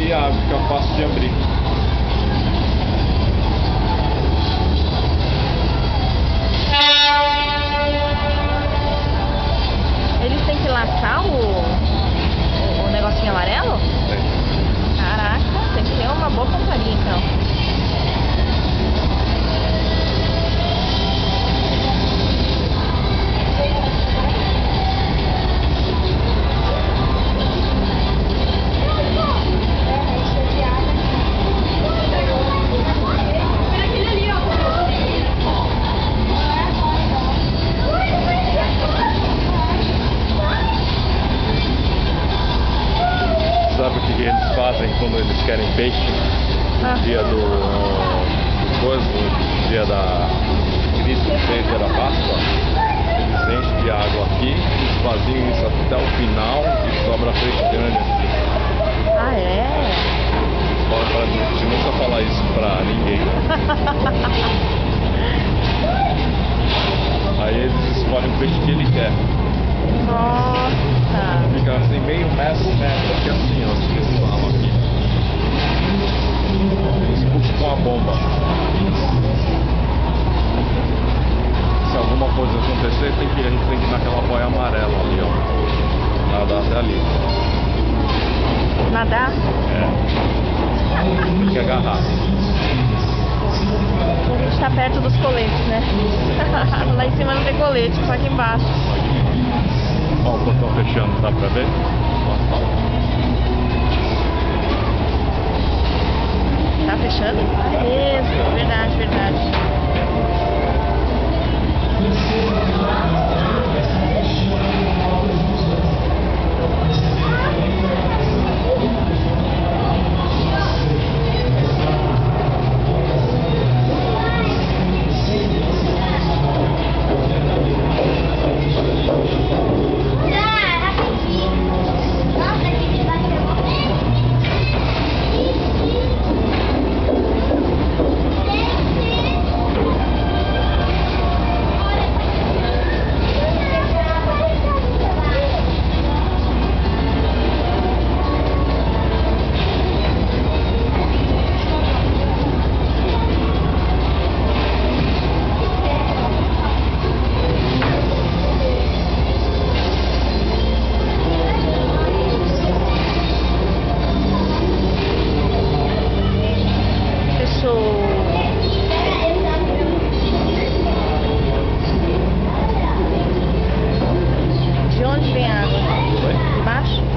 e a água fica fácil de abrir. Eles têm que laçar o negocinho amarelo? Caraca, tem que ter uma boa pontaria então. Sabe o que eles fazem quando eles querem peixe? No dia do dia da Cristo, dia da Páscoa, eles enchem de água aqui, esvaziam isso até o final e sobra peixe grande aqui. Ah, é? Fala pra mim, a gente nunca fala isso pra ninguém. Aí eles escolhem o peixe que ele quer. Nossa! Fica assim meio metro, aqui assim, ó, que eles falam aqui. Eles puxam com a bomba. Se alguma coisa acontecer, a gente tem que ir naquela boia amarela ali, ó. Nadar até ali. Nadar? É. Tem que agarrar. A gente tá perto dos coletes, né? Lá em cima não tem colete, só aqui embaixo. Ó, o portão fechando, dá pra ver? Tá fechando? Isso, verdade, verdade.